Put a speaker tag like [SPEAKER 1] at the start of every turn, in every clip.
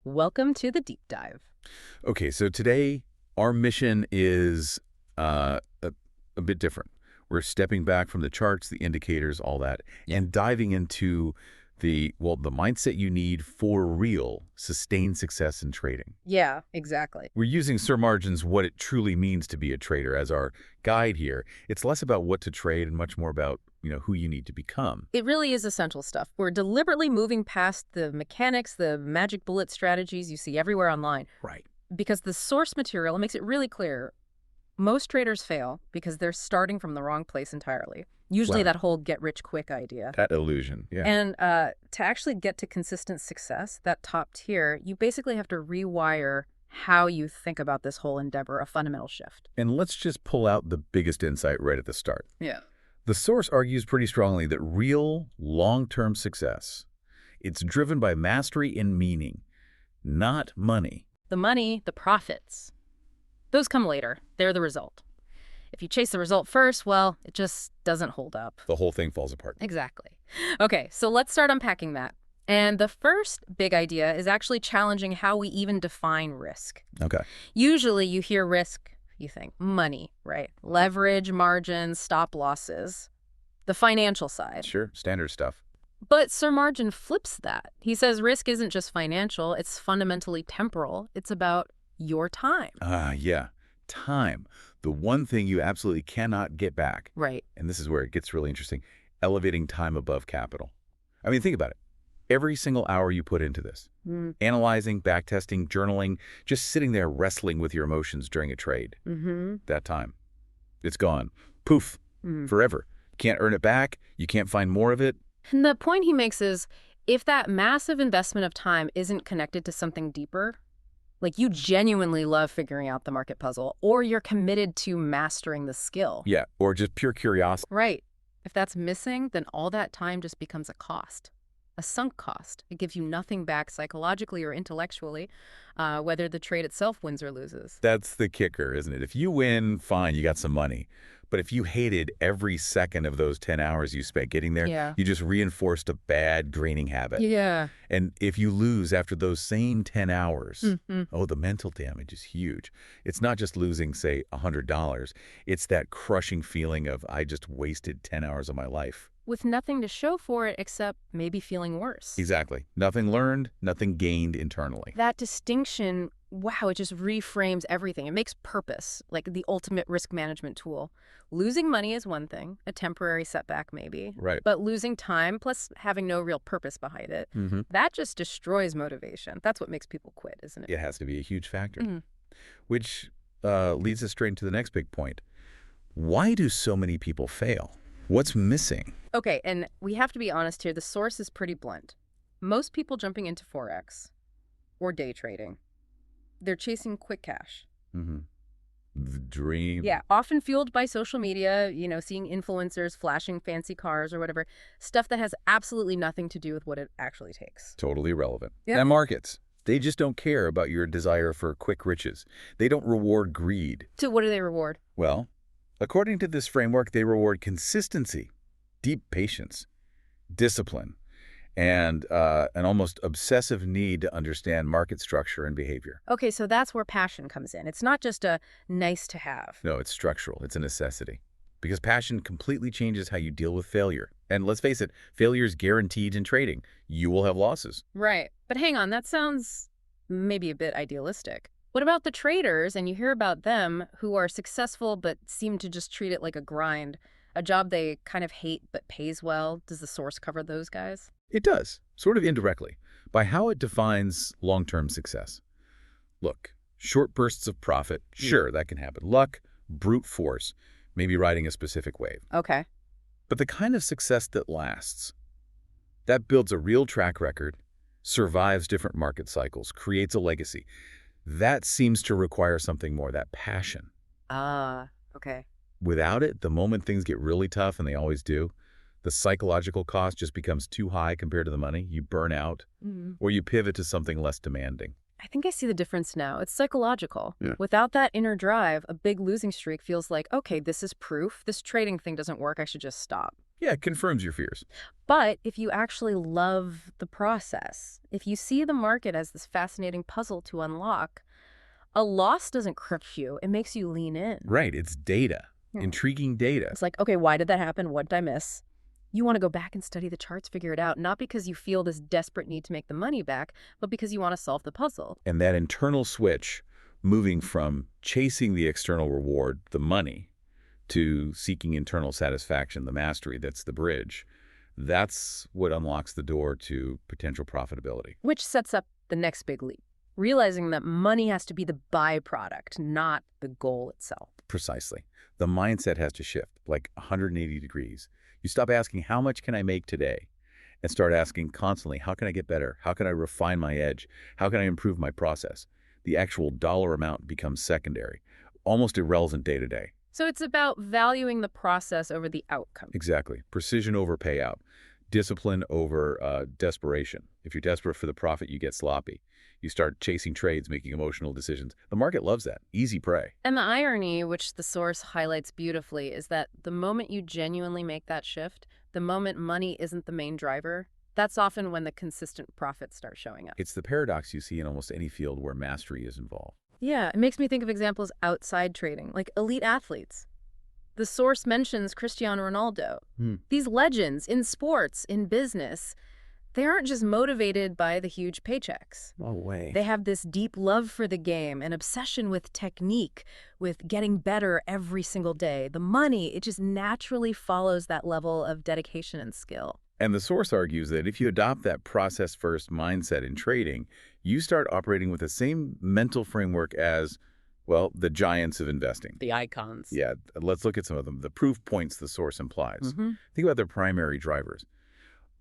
[SPEAKER 1] Welcome to the deep dive.
[SPEAKER 2] Okay, so today our mission is a bit different. We're stepping back from the charts, the indicators, all that, and diving into the mindset you need for real, sustained success in trading.
[SPEAKER 1] Yeah, exactly.
[SPEAKER 2] We're using Sir Margin's What It Truly Means to Be a Trader as our guide here. It's less about what to trade and much more about, who you need to become.
[SPEAKER 1] It really is essential stuff. We're deliberately moving past the mechanics, the magic bullet strategies you see everywhere online.
[SPEAKER 2] Right.
[SPEAKER 1] Because the source material makes it really clear. Most traders fail because they're starting from the wrong place entirely. Usually that whole get-rich-quick idea.
[SPEAKER 2] That illusion, yeah.
[SPEAKER 1] And to actually get to consistent success, that top tier, you basically have to rewire how you think about this whole endeavor, a fundamental shift.
[SPEAKER 2] And let's just pull out the biggest insight right at the start.
[SPEAKER 1] Yeah.
[SPEAKER 2] The source argues pretty strongly that real, long-term success, it's driven by mastery and meaning, not money.
[SPEAKER 1] The money, the profits, those come later. They're the result. If you chase the result first, well, it just doesn't hold up.
[SPEAKER 2] The whole thing falls apart.
[SPEAKER 1] Exactly. Okay, so let's start unpacking that. And the first big idea is actually challenging how we even define risk.
[SPEAKER 2] Okay.
[SPEAKER 1] Usually you hear risk, you think money, right? Leverage, margins, stop losses, the financial side.
[SPEAKER 2] Sure, standard stuff.
[SPEAKER 1] But Sir Margin flips that. He says risk isn't just financial, it's fundamentally temporal. It's about your time.
[SPEAKER 2] Yeah. Time. The one thing you absolutely cannot get back.
[SPEAKER 1] Right.
[SPEAKER 2] And this is where it gets really interesting. Elevating time above capital. I mean, think about it. Every single hour you put into this, analyzing, backtesting, journaling, just sitting there wrestling with your emotions during a trade, that time, it's gone. Poof. Forever. Can't earn it back. You can't find more of it.
[SPEAKER 1] And the point he makes is, if that massive investment of time isn't connected to something deeper, like you genuinely love figuring out the market puzzle, or you're committed to mastering the skill.
[SPEAKER 2] Yeah, or just pure curiosity.
[SPEAKER 1] Right. If that's missing, then all that time just becomes a cost, a sunk cost. It gives you nothing back psychologically or intellectually, whether the trade itself wins or loses.
[SPEAKER 2] That's the kicker, isn't it? If you win, fine, you got some money. But if you hated every second of those 10 hours you spent getting there, you just reinforced a bad graining habit.
[SPEAKER 1] Yeah.
[SPEAKER 2] And if you lose after those same 10 hours, the mental damage is huge. It's not just losing, say, $100. It's that crushing feeling of, I just wasted 10 hours of my life.
[SPEAKER 1] With nothing to show for it except maybe feeling worse.
[SPEAKER 2] Exactly. Nothing learned, nothing gained internally.
[SPEAKER 1] That distinction, wow, it just reframes everything. It makes purpose, like the ultimate risk management tool. Losing money is one thing, a temporary setback maybe.
[SPEAKER 2] Right.
[SPEAKER 1] But losing time, plus having no real purpose behind it, that just destroys motivation. That's what makes people quit, isn't it?
[SPEAKER 2] It has to be a huge factor. Which leads us straight to the next big point. Why do so many people fail? What's missing?
[SPEAKER 1] Okay, and we have to be honest here. The source is pretty blunt. Most people jumping into Forex or day trading, they're chasing quick cash.
[SPEAKER 2] The dream.
[SPEAKER 1] Yeah, often fueled by social media, seeing influencers flashing fancy cars or whatever, stuff that has absolutely nothing to do with what it actually takes.
[SPEAKER 2] Totally irrelevant.
[SPEAKER 1] Yep.
[SPEAKER 2] And markets, they just don't care about your desire for quick riches. They don't reward greed.
[SPEAKER 1] So what do they reward?
[SPEAKER 2] Well, according to this framework, they reward consistency, deep patience, discipline, and an almost obsessive need to understand market structure and behavior.
[SPEAKER 1] Okay, so that's where passion comes in. It's not just a nice to have.
[SPEAKER 2] No, it's structural. It's a necessity. Because passion completely changes how you deal with failure. And let's face it, failure is guaranteed in trading. You will have losses.
[SPEAKER 1] Right. But hang on, that sounds maybe a bit idealistic. What about the traders, and you hear about them, who are successful but seem to just treat it like a grind, a job they kind of hate but pays well? Does the source cover those guys?
[SPEAKER 2] It does, sort of indirectly, by how it defines long-term success. Look, short bursts of profit, sure, that can happen. Luck, brute force, maybe riding a specific wave.
[SPEAKER 1] Okay.
[SPEAKER 2] But the kind of success that lasts, that builds a real track record, survives different market cycles, creates a legacy. That seems to require something more, that passion.
[SPEAKER 1] Okay.
[SPEAKER 2] Without it, the moment things get really tough, and they always do, the psychological cost just becomes too high compared to the money. You burn out, or you pivot to something less demanding.
[SPEAKER 1] I think I see the difference now. It's psychological.
[SPEAKER 2] Yeah.
[SPEAKER 1] Without that inner drive, a big losing streak feels like, okay, this is proof. This trading thing doesn't work. I should just stop.
[SPEAKER 2] Yeah, it confirms your fears.
[SPEAKER 1] But if you actually love the process, if you see the market as this fascinating puzzle to unlock, a loss doesn't crush you. It makes you lean in.
[SPEAKER 2] Right, it's data.
[SPEAKER 1] Hmm.
[SPEAKER 2] Intriguing data.
[SPEAKER 1] It's like, okay, why did that happen? What did I miss? You want to go back and study the charts, figure it out, not because you feel this desperate need to make the money back, but because you want to solve the puzzle.
[SPEAKER 2] And that internal switch, moving from chasing the external reward, the money, to seeking internal satisfaction, the mastery, that's the bridge, that's what unlocks the door to potential profitability.
[SPEAKER 1] Which sets up the next big leap, realizing that money has to be the byproduct, not the goal itself.
[SPEAKER 2] Precisely. The mindset has to shift, like 180 degrees. You stop asking, how much can I make today? And start asking constantly, how can I get better? How can I refine my edge? How can I improve my process? The actual dollar amount becomes secondary, almost irrelevant day to day.
[SPEAKER 1] So it's about valuing the process over the outcome.
[SPEAKER 2] Exactly. Precision over payout. Discipline over desperation. If you're desperate for the profit, you get sloppy. You start chasing trades, making emotional decisions. The market loves that. Easy prey.
[SPEAKER 1] And the irony, which the source highlights beautifully, is that the moment you genuinely make that shift, the moment money isn't the main driver, that's often when the consistent profits start showing up.
[SPEAKER 2] It's the paradox you see in almost any field where mastery is involved.
[SPEAKER 1] Yeah, it makes me think of examples outside trading, like elite athletes. The source mentions Cristiano Ronaldo. These legends in sports, in business, they aren't just motivated by the huge paychecks.
[SPEAKER 2] No way.
[SPEAKER 1] They have this deep love for the game, an obsession with technique, with getting better every single day. The money, it just naturally follows that level of dedication and skill.
[SPEAKER 2] And the source argues that if you adopt that process-first mindset in trading, you start operating with the same mental framework as, well, the giants of investing.
[SPEAKER 1] The icons.
[SPEAKER 2] Yeah, let's look at some of them. The proof points the source implies. Think about their primary drivers.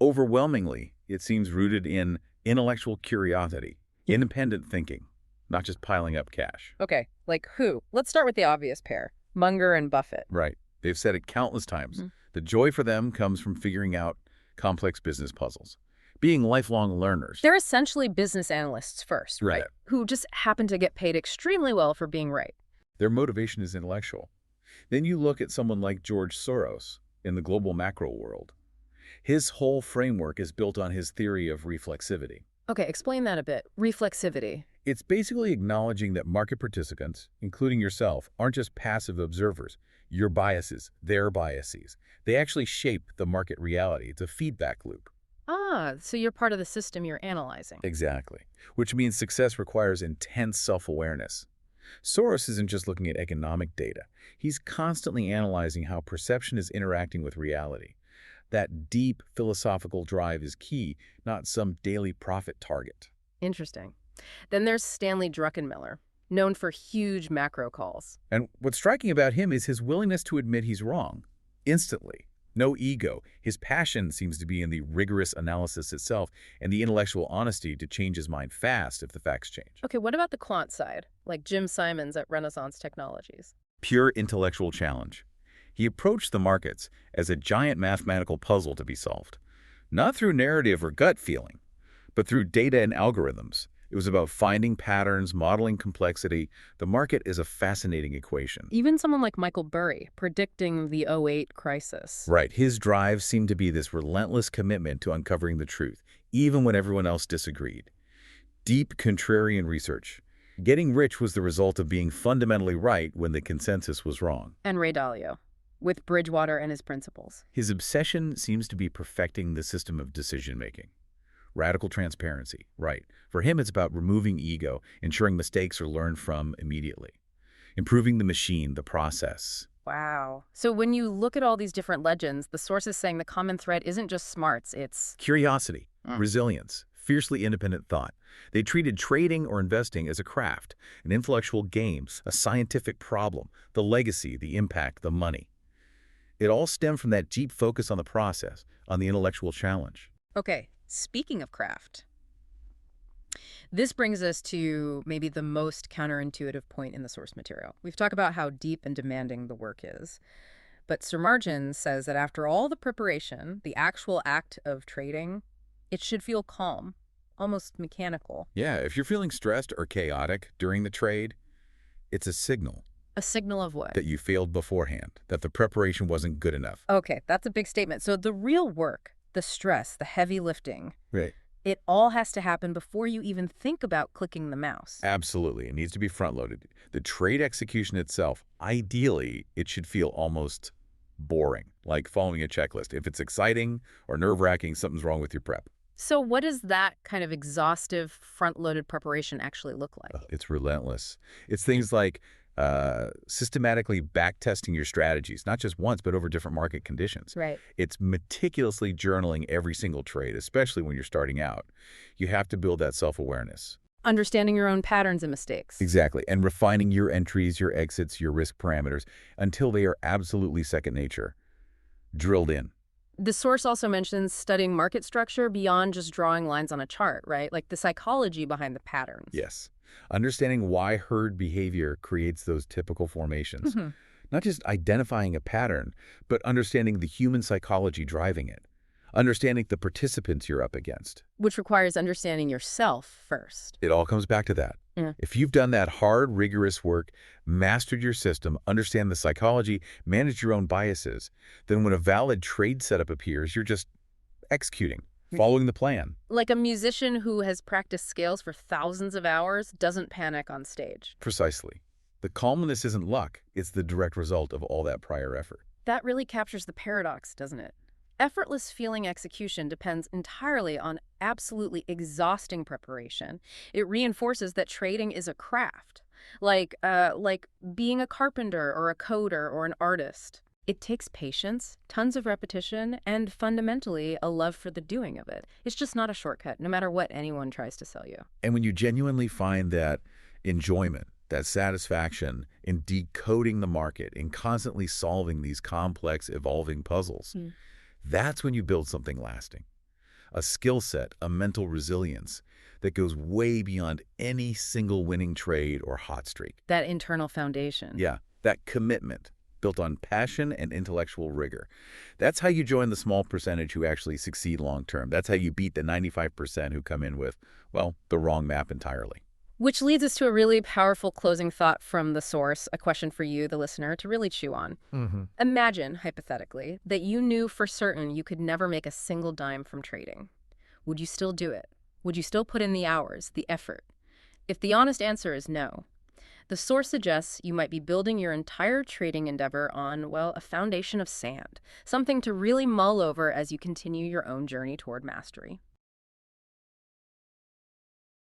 [SPEAKER 2] Overwhelmingly, it seems rooted in intellectual curiosity, independent thinking, not just piling up cash.
[SPEAKER 1] Okay, like who? Let's start with the obvious pair, Munger and Buffett.
[SPEAKER 2] Right. They've said it countless times. The joy for them comes from figuring out complex business puzzles, being lifelong learners.
[SPEAKER 1] They're essentially business analysts first, right?
[SPEAKER 2] Right.
[SPEAKER 1] Who just happen to get paid extremely well for being right.
[SPEAKER 2] Their motivation is intellectual. Then you look at someone like George Soros in the global macro world. His whole framework is built on his theory of reflexivity.
[SPEAKER 1] Okay, explain that a bit. Reflexivity.
[SPEAKER 2] It's basically acknowledging that market participants, including yourself, aren't just passive observers. Your biases, their biases. They actually shape the market reality. It's a feedback loop.
[SPEAKER 1] Ah, so you're part of the system you're analyzing.
[SPEAKER 2] Exactly. Which means success requires intense self-awareness. Soros isn't just looking at economic data. He's constantly analyzing how perception is interacting with reality. That deep philosophical drive is key, not some daily profit target.
[SPEAKER 1] Interesting. Then there's Stanley Druckenmiller, known for huge macro calls.
[SPEAKER 2] And what's striking about him is his willingness to admit he's wrong. Instantly. No ego. His passion seems to be in the rigorous analysis itself and the intellectual honesty to change his mind fast if the facts change.
[SPEAKER 1] Okay, what about the quant side, like Jim Simons at Renaissance Technologies?
[SPEAKER 2] Pure intellectual challenge. He approached the markets as a giant mathematical puzzle to be solved. Not through narrative or gut feeling, but through data and algorithms. It was about finding patterns, modeling complexity. The market is a fascinating equation.
[SPEAKER 1] Even someone like Michael Burry, predicting the '08 crisis.
[SPEAKER 2] Right. His drive seemed to be this relentless commitment to uncovering the truth, even when everyone else disagreed. Deep contrarian research. Getting rich was the result of being fundamentally right when the consensus was wrong.
[SPEAKER 1] And Ray Dalio, with Bridgewater and his principles.
[SPEAKER 2] His obsession seems to be perfecting the system of decision-making. Radical transparency, right. For him, it's about removing ego, ensuring mistakes are learned from immediately. Improving the machine, the process.
[SPEAKER 1] Wow. So when you look at all these different legends, the source is saying the common thread isn't just smarts, it's...
[SPEAKER 2] Curiosity, resilience, fiercely independent thought. They treated trading or investing as a craft, an intellectual game, a scientific problem, the legacy, the impact, the money. It all stemmed from that deep focus on the process, on the intellectual challenge.
[SPEAKER 1] Okay, speaking of craft, this brings us to maybe the most counterintuitive point in the source material. We've talked about how deep and demanding the work is. But Sir Margin says that after all the preparation, the actual act of trading, it should feel calm, almost mechanical.
[SPEAKER 2] Yeah, if you're feeling stressed or chaotic during the trade, it's a signal.
[SPEAKER 1] A signal of what?
[SPEAKER 2] that you failed beforehand, that the preparation wasn't good enough.
[SPEAKER 1] Okay, that's a big statement. So the real work, the stress, the heavy lifting,
[SPEAKER 2] Right.
[SPEAKER 1] it all has to happen before you even think about clicking the mouse.
[SPEAKER 2] Absolutely. It needs to be front-loaded. The trade execution itself, ideally, it should feel almost boring, like following a checklist. If it's exciting or nerve-wracking, something's wrong with your prep.
[SPEAKER 1] So what does that kind of exhaustive, front-loaded preparation actually look like?
[SPEAKER 2] It's relentless. It's things like systematically backtesting your strategies, not just once, but over different market conditions.
[SPEAKER 1] Right.
[SPEAKER 2] It's meticulously journaling every single trade, especially when you're starting out. You have to build that self-awareness.
[SPEAKER 1] Understanding your own patterns and mistakes.
[SPEAKER 2] Exactly. And refining your entries, your exits, your risk parameters until they are absolutely second nature, drilled in.
[SPEAKER 1] The source also mentions studying market structure beyond just drawing lines on a chart, right? Like the psychology behind the patterns.
[SPEAKER 2] Yes. Understanding why herd behavior creates those typical formations.
[SPEAKER 1] Mhm.
[SPEAKER 2] Not just identifying a pattern, but understanding the human psychology driving it. Understanding the participants you're up against.
[SPEAKER 1] Which requires understanding yourself first.
[SPEAKER 2] It all comes back to that.
[SPEAKER 1] Yeah.
[SPEAKER 2] If you've done that hard, rigorous work, mastered your system, understand the psychology, managed your own biases, then when a valid trade setup appears, you're just executing, following the plan.
[SPEAKER 1] Like a musician who has practiced scales for thousands of hours doesn't panic on stage.
[SPEAKER 2] Precisely. The calmness isn't luck. It's the direct result of all that prior effort.
[SPEAKER 1] That really captures the paradox, doesn't it? Effortless feeling execution depends entirely on absolutely exhausting preparation. It reinforces that trading is a craft, like being a carpenter or a coder or an artist. It takes patience, tons of repetition, and fundamentally a love for the doing of it. It's just not a shortcut, no matter what anyone tries to sell you.
[SPEAKER 2] And when you genuinely find that enjoyment, that satisfaction in decoding the market, in constantly solving these complex, evolving puzzles, that's when you build something lasting. A skill set, a mental resilience that goes way beyond any single winning trade or hot streak.
[SPEAKER 1] That internal foundation.
[SPEAKER 2] Yeah, that commitment built on passion and intellectual rigor. That's how you join the small percentage who actually succeed long term. That's how you beat the 95% who come in with, well, the wrong map entirely.
[SPEAKER 1] Which leads us to a really powerful closing thought from the source, a question for you, the listener, to really chew on. Imagine, hypothetically, that you knew for certain you could never make a single dime from trading. Would you still do it? Would you still put in the hours, the effort? If the honest answer is no, the source suggests you might be building your entire trading endeavor on, well, a foundation of sand, something to really mull over as you continue your own journey toward mastery.